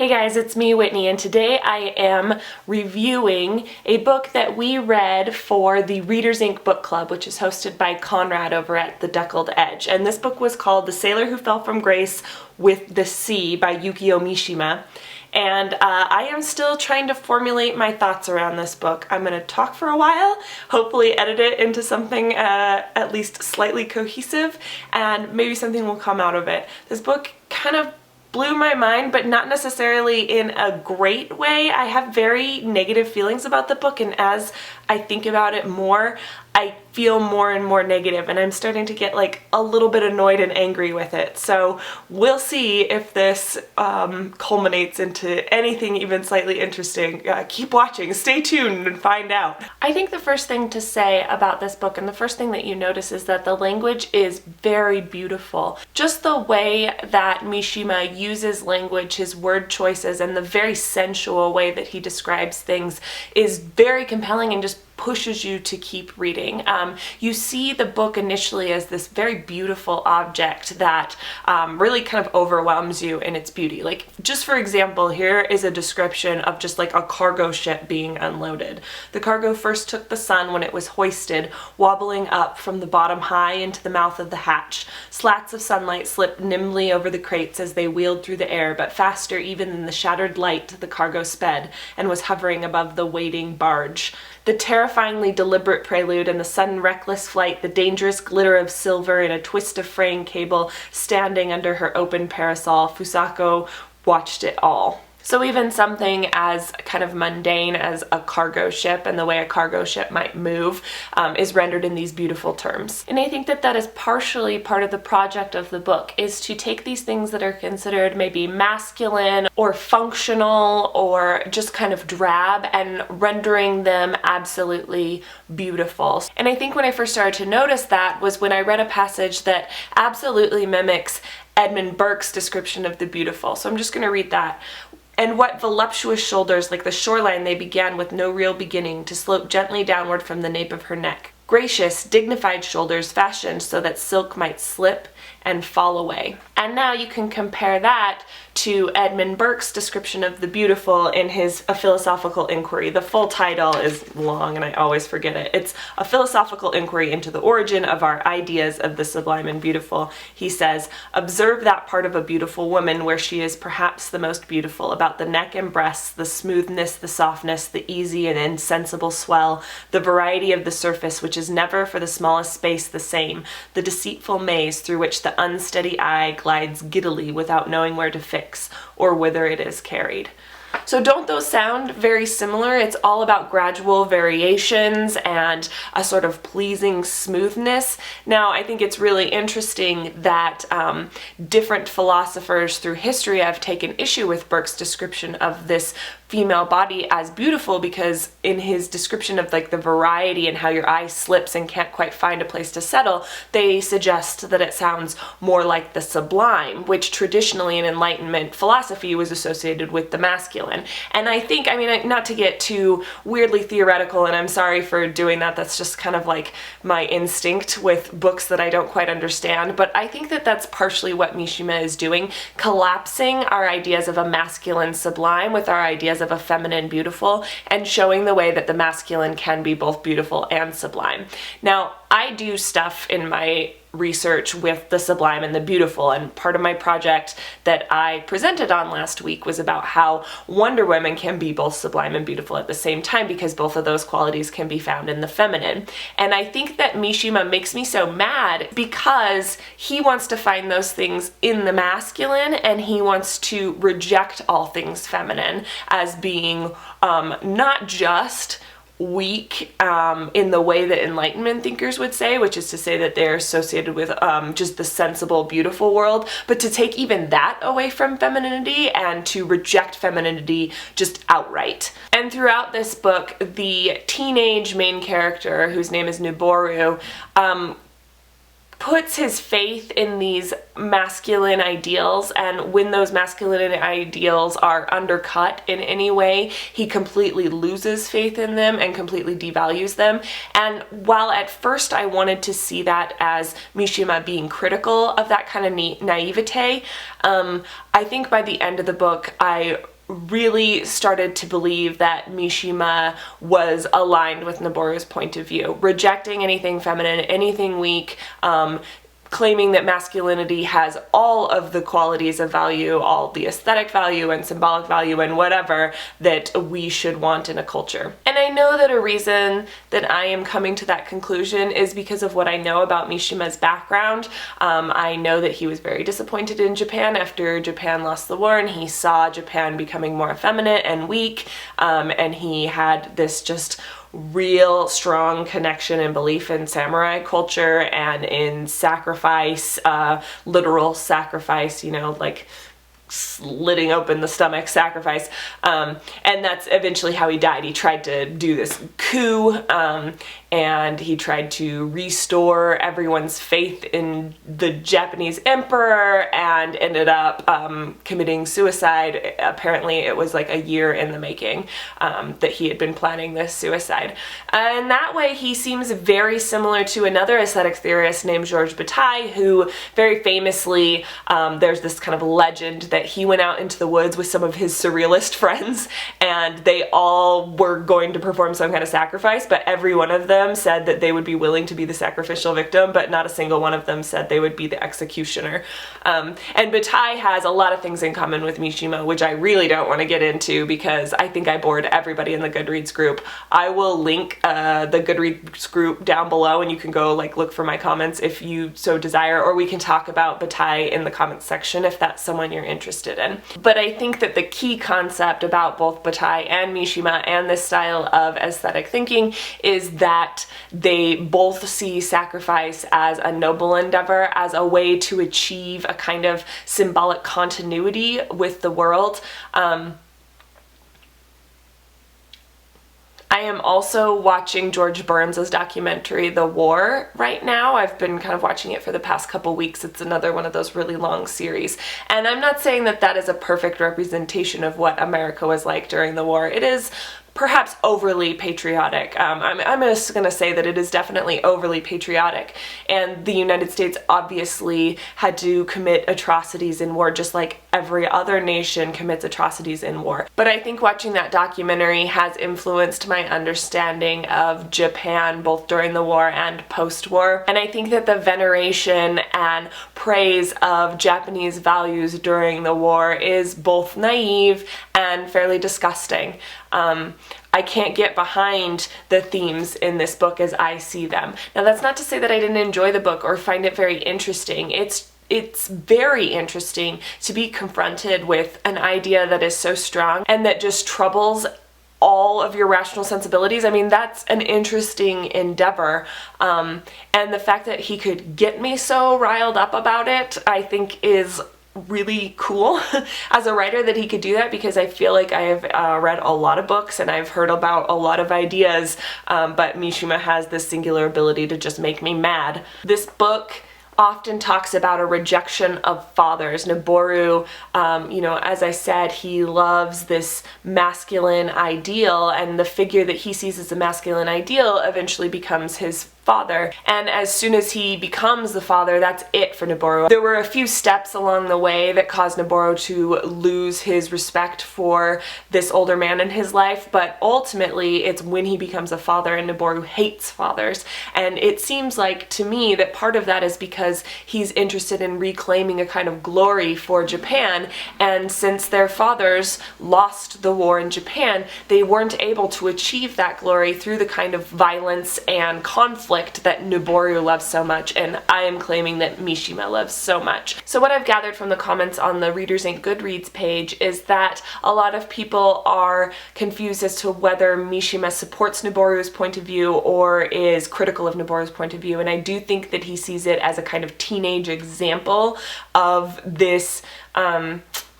Hey guys, it's me, Whitney, and today I am reviewing a book that we read for the Readers Inc. book club, which is hosted by Conrad over at The Deckled Edge. And this book was called The Sailor Who Fell from Grace with the Sea by Yukio Mishima. And I am still trying to formulate my thoughts around this book. I'm going to talk for a while, hopefully edit it into something at least slightly cohesive, and maybe something will come out of it. This book kind of blew my mind, but not necessarily in a great way. I have very negative feelings about the book, and as I think about it more, I feel more and more negative, and I'm starting to get like a little bit annoyed and angry with it. So we'll see if this culminates into anything even slightly interesting. Keep watching, stay tuned and find out. I think the first thing to say about this book, and the first thing that you notice, is that the language is very beautiful. Just the way that Mishima uses language, his word choices, and the very sensual way that he describes things is very compelling and just pushes you to keep reading. You see the book initially as this very beautiful object that really kind of overwhelms you in its beauty. Like, just for example, here is a description of just like a cargo ship being unloaded. The cargo first took the sun when it was hoisted, wobbling up from the bottom high into the mouth of the hatch. Slats of sunlight slipped nimbly over the crates as they wheeled through the air, but faster even than the shattered light the cargo sped, and was hovering above the waiting barge. The terrifyingly deliberate prelude and the sudden reckless flight, the dangerous glitter of silver in a twist of fraying cable standing under her open parasol, Fusako watched it all. So even something as kind of mundane as a cargo ship and the way a cargo ship might move is rendered in these beautiful terms. And I think that that is partially part of the project of the book, is to take these things that are considered maybe masculine or functional or just kind of drab and rendering them absolutely beautiful. And I think when I first started to notice that was when I read a passage that absolutely mimics Edmund Burke's description of the beautiful. So I'm just going to read that. And what voluptuous shoulders, like the shoreline they began with no real beginning, to slope gently downward from the nape of her neck. Gracious, dignified shoulders fashioned so that silk might slip and fall away. And now you can compare that to Edmund Burke's description of the beautiful in his A Philosophical Inquiry. The full title is long and I always forget it. It's A Philosophical Inquiry into the Origin of Our Ideas of the Sublime and Beautiful. He says, observe that part of a beautiful woman where she is perhaps the most beautiful, about the neck and breasts, the smoothness, the softness, the easy and insensible swell, the variety of the surface which is never for the smallest space the same, the deceitful maze through which the unsteady eye glides giddily without knowing where to fix or whither it is carried. So don't those sound very similar? It's all about gradual variations and a sort of pleasing smoothness. Now, I think it's really interesting that different philosophers through history have taken issue with Burke's description of this female body as beautiful, because in his description of like the variety and how your eye slips and can't quite find a place to settle, they suggest that it sounds more like the sublime, which traditionally in Enlightenment philosophy was associated with the masculine. And I think, I mean, not to get too weirdly theoretical, and I'm sorry for doing that, that's just kind of like my instinct with books that I don't quite understand, but I think that that's partially what Mishima is doing, collapsing our ideas of a masculine sublime with our ideas of a feminine beautiful, and showing the way that the masculine can be both beautiful and sublime. Now, I do stuff in my research with the sublime and the beautiful, and part of my project that I presented on last week was about how Wonder Woman can be both sublime and beautiful at the same time, because both of those qualities can be found in the feminine. And I think that Mishima makes me so mad because he wants to find those things in the masculine, and he wants to reject all things feminine as being not just weak in the way that Enlightenment thinkers would say, which is to say that they're associated with just the sensible, beautiful world, but to take even that away from femininity and to reject femininity just outright. And throughout this book, the teenage main character, whose name is Noboru, puts his faith in these masculine ideals, and when those masculine ideals are undercut in any way, he completely loses faith in them and completely devalues them. And while at first I wanted to see that as Mishima being critical of that kind of naivete, I think by the end of the book I really started to believe that Mishima was aligned with Noboru's point of view, rejecting anything feminine, anything weak, claiming that masculinity has all of the qualities of value, all the aesthetic value and symbolic value and whatever that we should want in a culture. And I know that a reason that I am coming to that conclusion is because of what I know about Mishima's background. I know that he was very disappointed in Japan after Japan lost the war, and he saw Japan becoming more effeminate and weak, and he had this just real strong connection and belief in samurai culture and in sacrifice, literal sacrifice, you know, like slitting open the stomach sacrifice, and that's eventually how he died. He tried to do this coup, and he tried to restore everyone's faith in the Japanese emperor and ended up committing suicide. Apparently it was like a year in the making that he had been planning this suicide. And that way he seems very similar to another aesthetic theorist named Georges Bataille, who very famously, there's this kind of legend that he went out into the woods with some of his surrealist friends, and they all were going to perform some kind of sacrifice, but every one of them said that they would be willing to be the sacrificial victim, but not a single one of them said they would be the executioner. And Bataille has a lot of things in common with Mishima, which I really don't want to get into because I think I bored everybody in the Goodreads group. I will link the Goodreads group down below, and you can go like look for my comments if you so desire, or we can talk about Bataille in the comments section if that's someone you're interested in. But I think that the key concept about both Bataille and Mishima and this style of aesthetic thinking is that they both see sacrifice as a noble endeavor, as a way to achieve a kind of symbolic continuity with the world. I am also watching George Burns's documentary, The War, right now. I've been kind of watching it for the past couple weeks. It's another one of those really long series. And I'm not saying that that is a perfect representation of what America was like during the war. It is perhaps overly patriotic. I'm just going to say that it is definitely overly patriotic, and the United States obviously had to commit atrocities in war just like every other nation commits atrocities in war. But I think watching that documentary has influenced my understanding of Japan both during the war and post-war, and I think that the veneration and praise of Japanese values during the war is both naive and fairly disgusting. I can't get behind the themes in this book as I see them. Now, that's not to say that I didn't enjoy the book or find it very interesting. It's very interesting to be confronted with an idea that is so strong and that just troubles all of your rational sensibilities. I mean, that's an interesting endeavor. And the fact that he could get me so riled up about it, I think is really cool as a writer that he could do that, because I feel like I have read a lot of books and I've heard about a lot of ideas, but Mishima has this singular ability to just make me mad. This book often talks about a rejection of fathers. Noboru, you know, as I said, he loves this masculine ideal, and the figure that he sees as a masculine ideal eventually becomes his father. And as soon as he becomes the father, that's it for Noboru. There were a few steps along the way that caused Noboru to lose his respect for this older man in his life, but ultimately it's when he becomes a father, and Noboru hates fathers. And it seems like to me that part of that is because he's interested in reclaiming a kind of glory for Japan, and since their fathers lost the war in Japan, they weren't able to achieve that glory through the kind of violence and conflict that Noboru loves so much, and I am claiming that Mishima loves so much. So what I've gathered from the comments on the Readers Inc. Goodreads page is that a lot of people are confused as to whether Mishima supports Noboru's point of view or is critical of Noboru's point of view, and I do think that he sees it as a kind of teenage example of this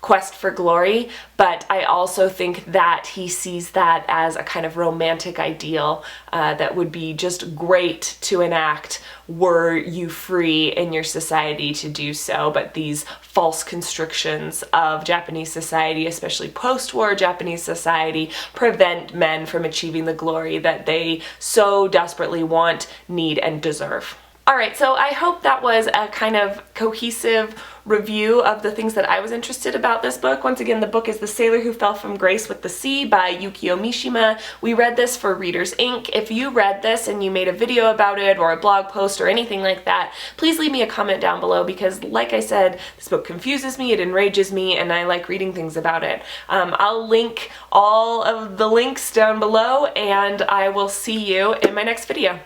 quest for glory, but I also think that he sees that as a kind of romantic ideal that would be just great to enact were you free in your society to do so, but these false constrictions of Japanese society, especially post-war Japanese society, prevent men from achieving the glory that they so desperately want, need, and deserve. Alright, so I hope that was a kind of cohesive review of the things that I was interested about this book. Once again, the book is The Sailor Who Fell from Grace with the Sea by Yukio Mishima. We read this for Readers Inc. If you read this and you made a video about it or a blog post or anything like that, please leave me a comment down below because, like I said, this book confuses me, it enrages me, and I like reading things about it. I'll link all of the links down below, and I will see you in my next video.